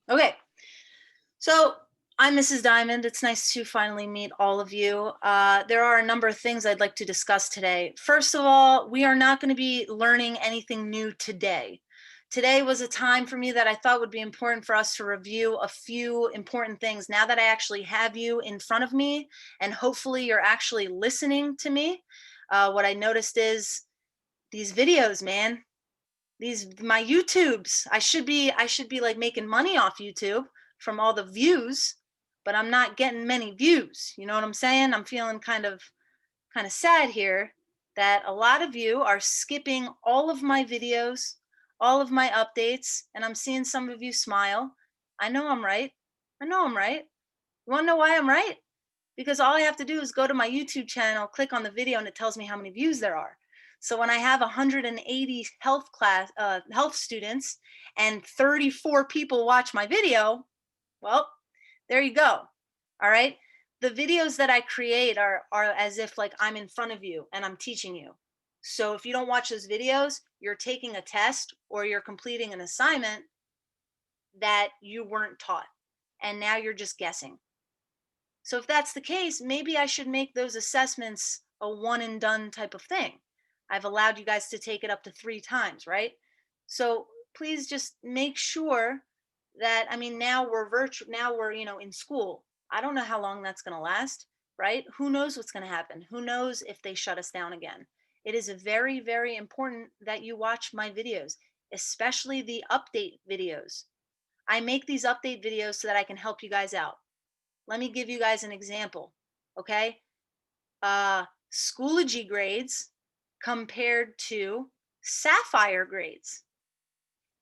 Okay, so I'm Mrs. Diamond. It's nice to finally meet all of you. There are a number of things I'd like to discuss today. First of all, we are not going to be learning anything new today. Today was a time for me that I thought would be important for us to review a few important things. Now that I actually have you in front of me, and hopefully you're actually listening to me, what I noticed is these videos, man. These my YouTubes. I should be like making money off YouTube from all the views, but I'm not getting many views. You know what I'm saying? I'm feeling kind of sad here that a lot of you are skipping all of my videos, all of my updates, and I'm seeing some of you smile. I know I'm right. I know I'm right. You want to know why I'm right? Because all I have to do is go to my YouTube channel, click on the video, and it tells me how many views there are. So when I have 180 health students and 34 people watch my video, well, there you go. All right. The videos that I create are as if like I'm in front of you and I'm teaching you. So if you don't watch those videos, you're taking a test or you're completing an assignment that you weren't taught. And now you're just guessing. So if that's the case, maybe I should make those assessments a one and done type of thing. I've allowed you guys to take it up to 3 times, right? So please just make sure that, I mean, now we're virtual, now we're, in school. I don't know how long that's going to last, right? Who knows what's going to happen? Who knows if they shut us down again? It is very, very important that you watch my videos, especially the update videos. I make these update videos so that I can help you guys out. Let me give you guys an example. Okay. Schoology grades compared to Sapphire grades.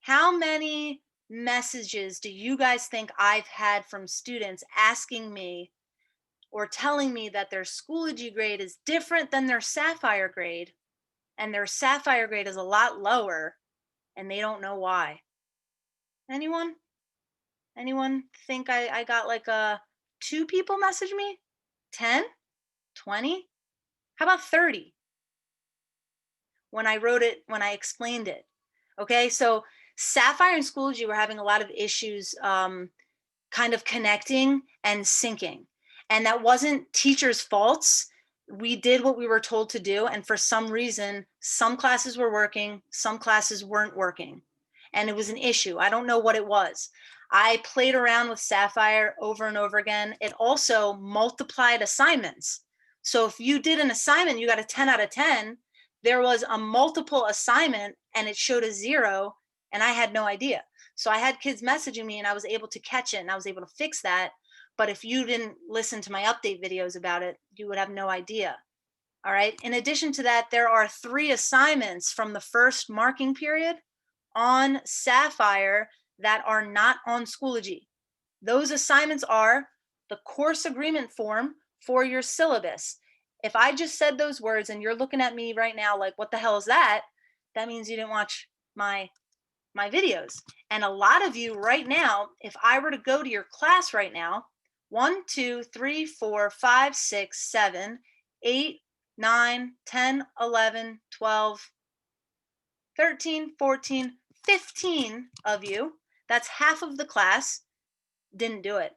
How many messages do you guys think I've had from students asking me or telling me that their Schoology grade is different than their Sapphire grade and their Sapphire grade is a lot lower and they don't know why? Anyone? Anyone think I got like two people message me? 10? 20? How about 30 when I wrote it, when I explained it? Okay, so Sapphire and Schoology were having a lot of issues kind of connecting and syncing. And that wasn't teachers' faults. We did what we were told to do. And for some reason, some classes were working, some classes weren't working. And it was an issue. I don't know what it was. I played around with Sapphire over and over again. It also multiplied assignments. So if you did an assignment, you got a 10 out of 10, there was a multiple assignment and it showed a 0, and I had no idea. So I had kids messaging me and I was able to catch it and I was able to fix that. But if you didn't listen to my update videos about it, you would have no idea. All right. In addition to that, there are 3 assignments from the first marking period on Sapphire that are not on Schoology. Those assignments are the course agreement form for your syllabus. If I just said those words and you're looking at me right now like, what the hell is that? That means you didn't watch my videos. And a lot of you right now, if I were to go to your class right now, 1, 2, 3, 4, 5, 6, 7, 8, 9, 10, 11, 12, 13, 14, 15 of you, that's half of the class, didn't do it.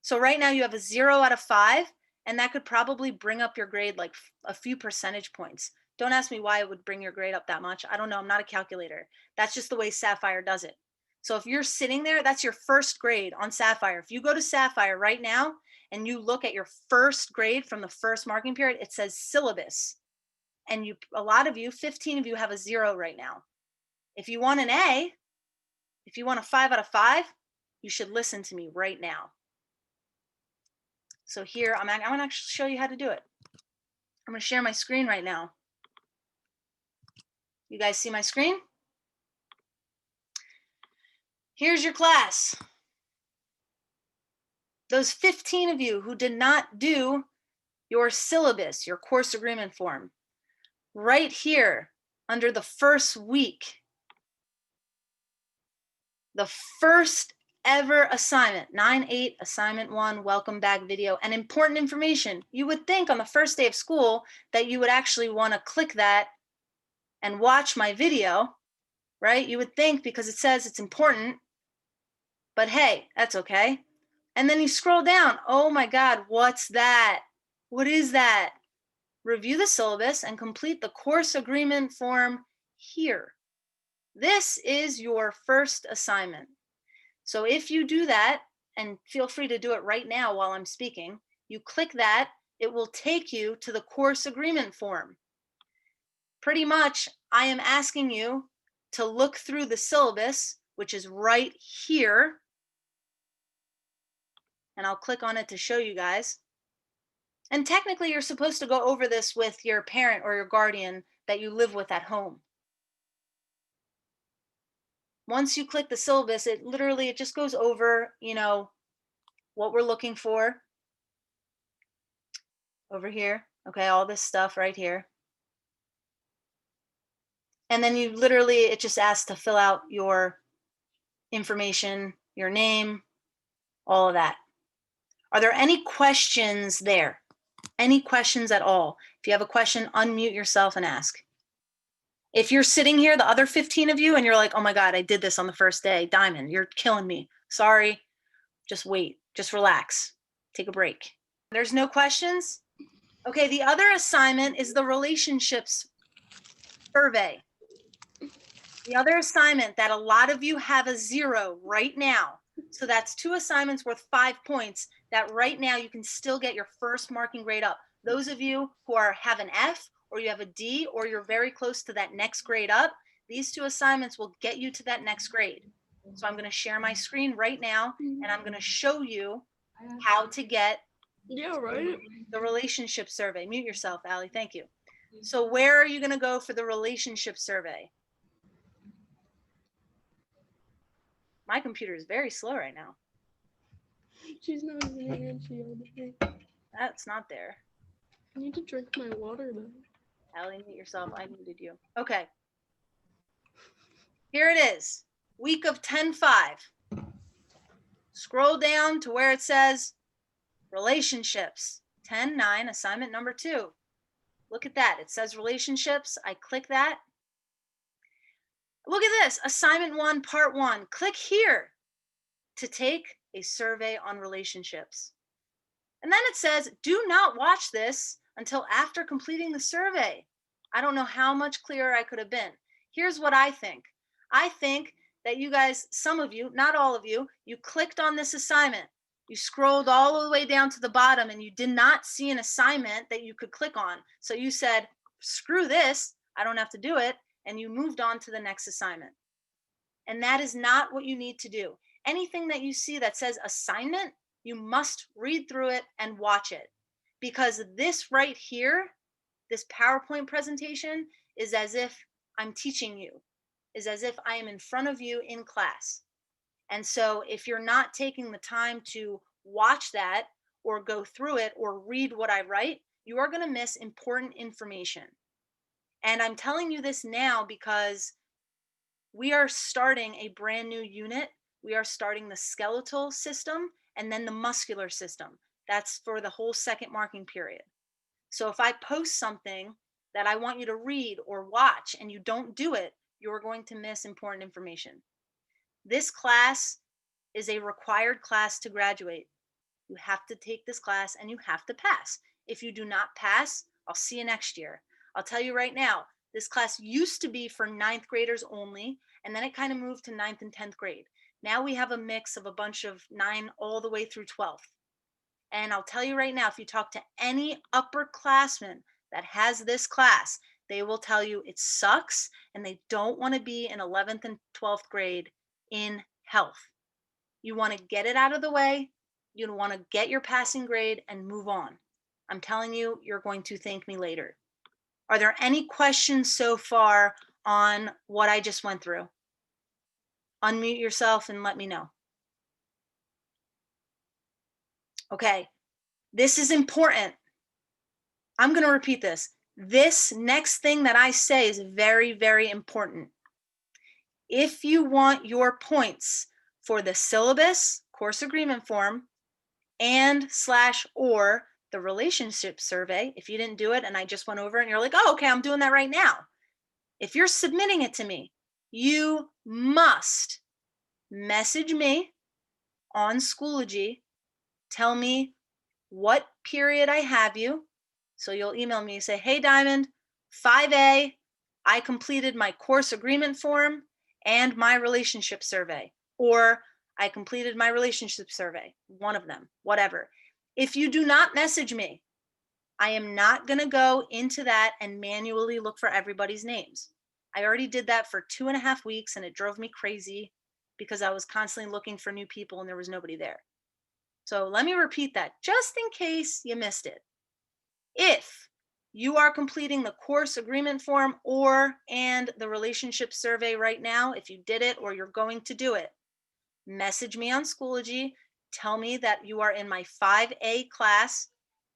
So right now you have a 0 out of 5, and that could probably bring up your grade like a few percentage points. Don't ask me why it would bring your grade up that much. I don't know. I'm not a calculator. That's just the way Sapphire does it. So if you're sitting there, that's your first grade on Sapphire. If you go to Sapphire right now and you look at your first grade from the first marking period, it says syllabus. And a lot of you, 15 of you, have a 0 right now. If you want an A, if you want a 5 out of 5, you should listen to me right now. So here, I'm going to actually show you how to do it. I'm going to share my screen right now. You guys see my screen? Here's your class. Those 15 of you who did not do your syllabus, your course agreement form, right here under the first week, the first ever assignment, 9-8, assignment 1, welcome back video, and important information. You would think on the first day of school that you would actually want to click that and watch my video, right? You would think because it says it's important. but hey, that's okay. And then you scroll down. Oh my God, what's that? What is that? Review the syllabus and complete the course agreement form here. This is your first assignment. So if you do that, and feel free to do it right now while I'm speaking, you click that, it will take you to the course agreement form. Pretty much, I am asking you to look through the syllabus, which is right here. And I'll click on it to show you guys. And technically, you're supposed to go over this with your parent or your guardian that you live with at home. Once you click the syllabus, it just goes over, what we're looking for over here. Okay, all this stuff right here. And then it just asks to fill out your information, your name, all of that. Are there any questions there? Any questions at all? If you have a question, unmute yourself and ask. If you're sitting here, the other 15 of you, and you're like, oh my God, I did this on the first day. Diamond, you're killing me. Sorry. Just wait. Just relax. Take a break. There's no questions? Okay, the other assignment is the relationships survey. The other assignment that a lot of you have a 0 right now. So that's 2 assignments worth 5 points that right now you can still get your first marking grade up. Those of you who have an F or you have a D or you're very close to that next grade up, these 2 assignments will get you to that next grade. So I'm going to share my screen right now and I'm going to show you how to get the relationship survey. Mute yourself, Allie. Thank you. So where are you going to go for the relationship survey? My computer is very slow right now. She's not even answering. That's not there. I need to drink my water though. Allie, mute yourself. I muted you. Okay. Here it is. Week of 10-5. Scroll down to where it says relationships. 10-9, assignment number 2. Look at that. It says relationships. I click that. Look at this. Assignment 1, part 1. Click here to take a survey on relationships. And then it says, do not watch this until after completing the survey. I don't know how much clearer I could have been. Here's what I think. I think that you guys, some of you, not all of you, you clicked on this assignment. You scrolled all the way down to the bottom and you did not see an assignment that you could click on. So you said, screw this, I don't have to do it. And you moved on to the next assignment. And that is not what you need to do. Anything that you see that says assignment, you must read through it and watch it, because this right here, this PowerPoint presentation is as if I'm teaching you, is as if I am in front of you in class. And so if you're not taking the time to watch that or go through it or read what I write, you are going to miss important information. And I'm telling you this now because we are starting a brand new unit. We are starting the skeletal system and then the muscular system. That's for the whole second marking period. So if I post something that I want you to read or watch and you don't do it, you're going to miss important information. This class is a required class to graduate. You have to take this class and you have to pass. If you do not pass, I'll see you next year. I'll tell you right now, this class used to be for 9th graders only, and then it kind of moved to 9th and 10th grade. Now we have a mix of a bunch of 9 all the way through 12th. And I'll tell you right now, if you talk to any upperclassman that has this class, they will tell you it sucks and they don't want to be in 11th and 12th grade in health. You want to get it out of the way. You want to get your passing grade and move on. I'm telling you, you're going to thank me later. Are there any questions so far on what I just went through? Unmute yourself and let me know. Okay, this is important. I'm going to repeat this. This next thing that I say is very, very important. If you want your points for the syllabus, course agreement form, and /or the relationship survey, if you didn't do it and I just went over and you're like, oh, okay, I'm doing that right now. If you're submitting it to me, you must message me on Schoology, tell me what period I have you. So you'll email me, say, hey, Diamond, 5A, I completed my course agreement form and my relationship survey, or I completed my relationship survey, one of them, whatever. If you do not message me, I am not going to go into that and manually look for everybody's names. I already did that for 2.5 weeks and it drove me crazy because I was constantly looking for new people and there was nobody there. So let me repeat that just in case you missed it. If you are completing the course agreement form and the relationship survey right now, if you did it or you're going to do it, message me on Schoology, tell me that you are in my 5A class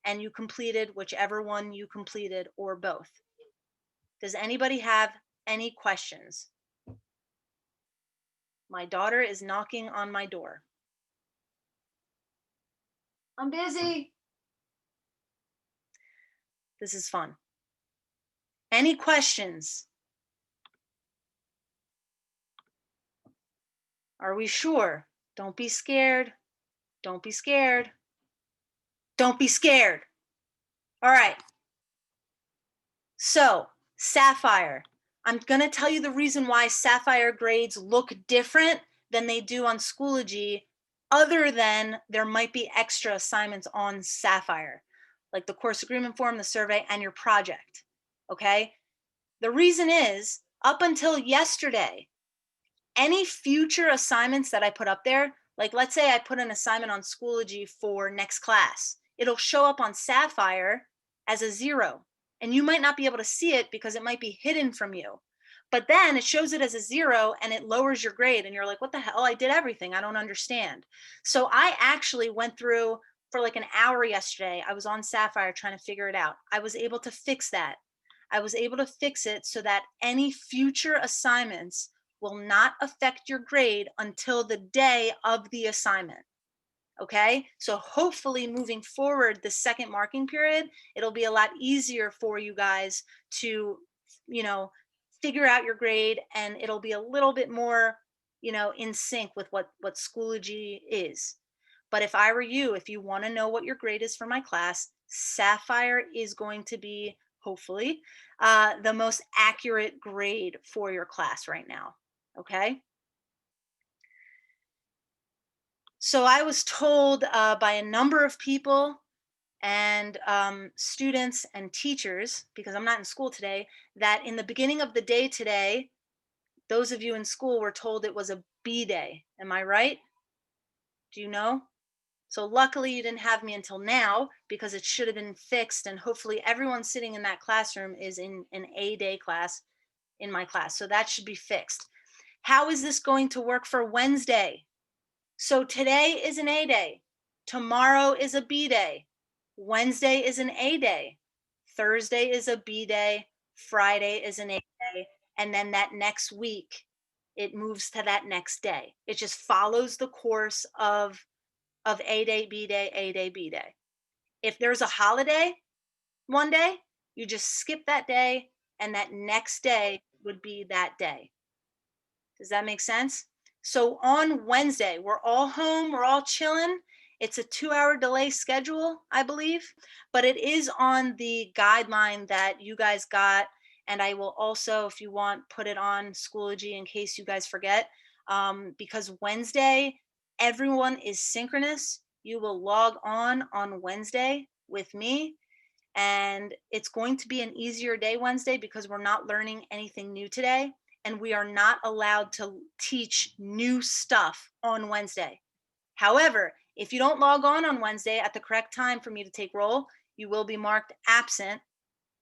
and you completed whichever one you completed or both. Does anybody have any questions? My daughter is knocking on my door. I'm busy. This is fun. Any questions? Are we sure? Don't be scared. Don't be scared. Don't be scared. All right. So, Sapphire. I'm going to tell you the reason why Sapphire grades look different than they do on Schoology, other than there might be extra assignments on Sapphire, like the course agreement form, the survey, and your project. Okay? The reason is, up until yesterday, any future assignments that I put up there, like let's say I put an assignment on Schoology for next class, it'll show up on Sapphire as a 0. And you might not be able to see it because it might be hidden from you. But then it shows it as a 0 and it lowers your grade. And you're like, what the hell? I did everything. I don't understand. So I actually went through for like an hour yesterday. I was on Sapphire trying to figure it out. I was able to fix that. I was able to fix it so that any future assignments will not affect your grade until the day of the assignment. Okay, so hopefully moving forward the second marking period, it'll be a lot easier for you guys to, figure out your grade, and it'll be a little bit more, in sync with what Schoology is. But if I were you, if you want to know what your grade is for my class, Sapphire is going to be hopefully the most accurate grade for your class right now. Okay. So I was told by a number of people and students and teachers, because I'm not in school today, that in the beginning of the day today, those of you in school were told it was a B day. Am I right? Do you know? So luckily you didn't have me until now because it should have been fixed, and hopefully everyone sitting in that classroom is in an A day class in my class. So that should be fixed. How is this going to work for Wednesday? So today is an A day. Tomorrow is a B day. Wednesday is an A day. Thursday is a B day. Friday is an A day. And then that next week, it moves to that next day. It just follows the course of A day, B day, A day, B day. If there's a holiday one day, you just skip that day, and that next day would be that day. Does that make sense? So on Wednesday, we're all home, we're all chilling. It's a 2-hour delay schedule, I believe, but it is on the guideline that you guys got. And I will also, if you want, put it on Schoology in case you guys forget, because Wednesday, everyone is synchronous. You will log on Wednesday with me, and it's going to be an easier day Wednesday because we're not learning anything new today, and we are not allowed to teach new stuff on Wednesday. However, if you don't log on Wednesday at the correct time for me to take roll, you will be marked absent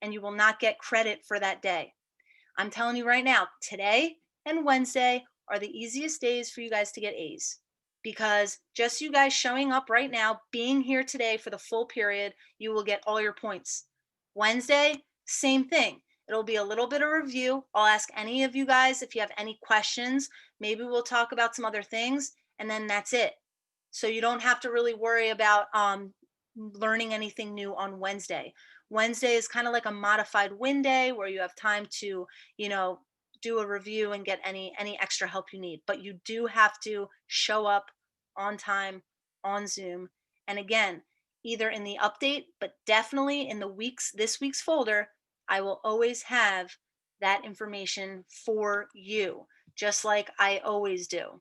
and you will not get credit for that day. I'm telling you right now, today and Wednesday are the easiest days for you guys to get A's, because just you guys showing up right now, being here today for the full period, you will get all your points. Wednesday, same thing. It'll be a little bit of review. I'll ask any of you guys if you have any questions. Maybe we'll talk about some other things, and then that's it. So you don't have to really worry about learning anything new on Wednesday. Wednesday is kind of like a modified win day where you have time to, do a review and get any extra help you need. But you do have to show up on time, on Zoom. And again, either in the update, but definitely in this week's folder, I will always have that information for you, just like I always do.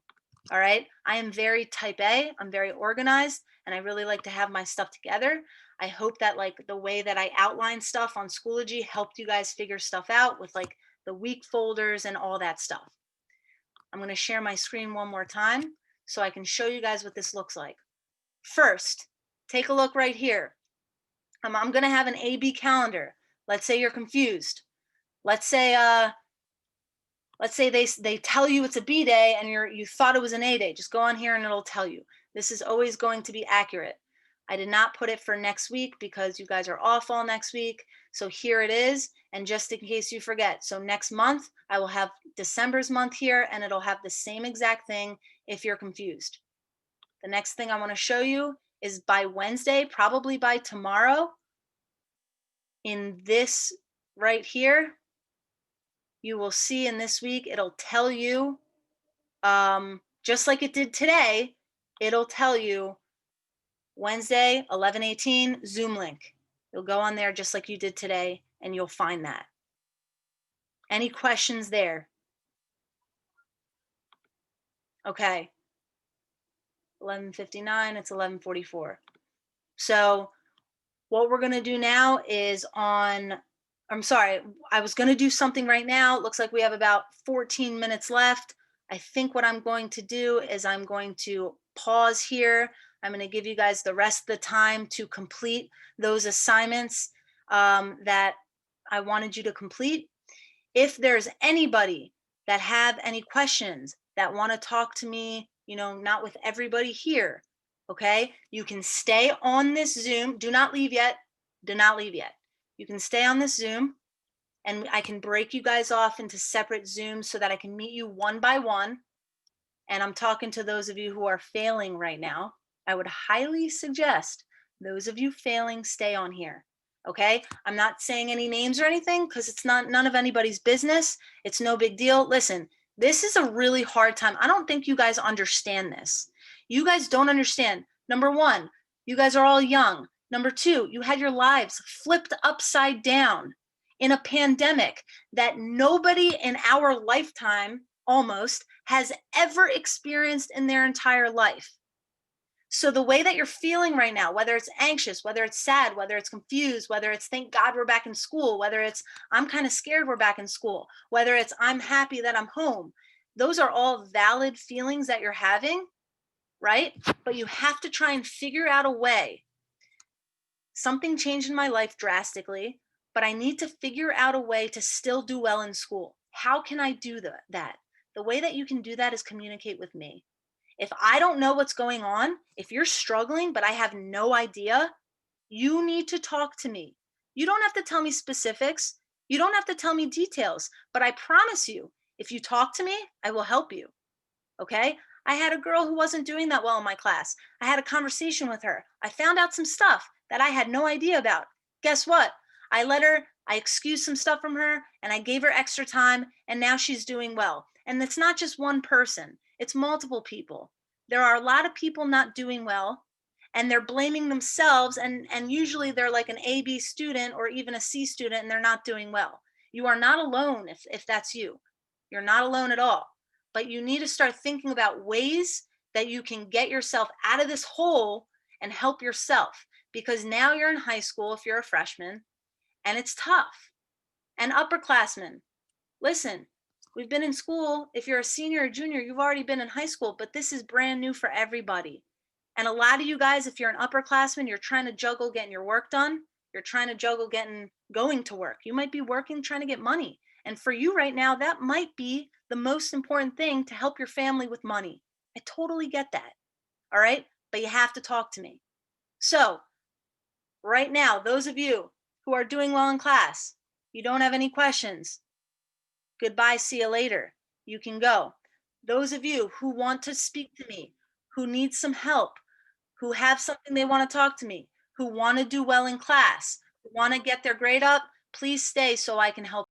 All right. I am very type A. I'm very organized and I really like to have my stuff together. I hope that like the way that I outline stuff on Schoology helped you guys figure stuff out with like the week folders and all that stuff. I'm going to share my screen one more time so I can show you guys what this looks like. First, take a look right here. I'm going to have an A-B calendar. Let's say you're confused. Let's say they tell you it's a B day and you thought it was an A day. Just go on here and it'll tell you. This is always going to be accurate. I did not put it for next week because you guys are off all next week. So here it is. And just in case you forget, so next month I will have December's month here and it'll have the same exact thing if you're confused. The next thing I want to show you is by Wednesday, probably by tomorrow, in this right here, you will see in this week, it'll tell you, just like it did today, it'll tell you Wednesday, 11:18, Zoom link. You'll go on there just like you did today, and you'll find that. Any questions there? Okay. 11:59, it's 11:44. So what we're going to do now is I'm sorry, I was going to do something right now. It looks like we have about 14 minutes left. I think what I'm going to do is I'm going to pause here. I'm going to give you guys the rest of the time to complete those assignments that I wanted you to complete. If there's anybody that have any questions that want to talk to me, not with everybody here, okay, you can stay on this Zoom. Do not leave yet. Do not leave yet. You can stay on this Zoom and I can break you guys off into separate Zooms so that I can meet you one by one. And I'm talking to those of you who are failing right now. I would highly suggest those of you failing stay on here. Okay, I'm not saying any names or anything because it's none of anybody's business. It's no big deal. Listen, this is a really hard time. I don't think you guys understand this. You guys don't understand. Number one, you guys are all young. Number two, you had your lives flipped upside down in a pandemic that nobody in our lifetime almost has ever experienced in their entire life. So the way that you're feeling right now, whether it's anxious, whether it's sad, whether it's confused, whether it's thank God we're back in school, whether it's I'm kind of scared we're back in school, whether it's I'm happy that I'm home, those are all valid feelings that you're having, right? But you have to try and figure out a way. Something changed in my life drastically, but I need to figure out a way to still do well in school. How can I do that? The way that you can do that is communicate with me. If I don't know what's going on, if you're struggling, but I have no idea, you need to talk to me. You don't have to tell me specifics. You don't have to tell me details, but I promise you, if you talk to me, I will help you. Okay? I had a girl who wasn't doing that well in my class. I had a conversation with her. I found out some stuff that I had no idea about. Guess what? I excused some stuff from her and I gave her extra time and now she's doing well. And it's not just one person, it's multiple people. There are a lot of people not doing well and they're blaming themselves and usually they're like an A-B student or even a C student and they're not doing well. You are not alone if that's you. You're not alone at all. But you need to start thinking about ways that you can get yourself out of this hole and help yourself because now you're in high school if you're a freshman and it's tough. And upperclassmen, listen, we've been in school. If you're a senior or junior, you've already been in high school, but this is brand new for everybody. And a lot of you guys, if you're an upperclassman, you're trying to juggle getting your work done. You're trying to juggle going to work. You might be working, trying to get money. And for you right now, that might be the most important thing to help your family with money. I totally get that. All right. But you have to talk to me. So right now, those of you who are doing well in class, you don't have any questions. Goodbye. See you later. You can go. Those of you who want to speak to me, who need some help, who have something they want to talk to me, who want to do well in class, who want to get their grade up, please stay so I can help.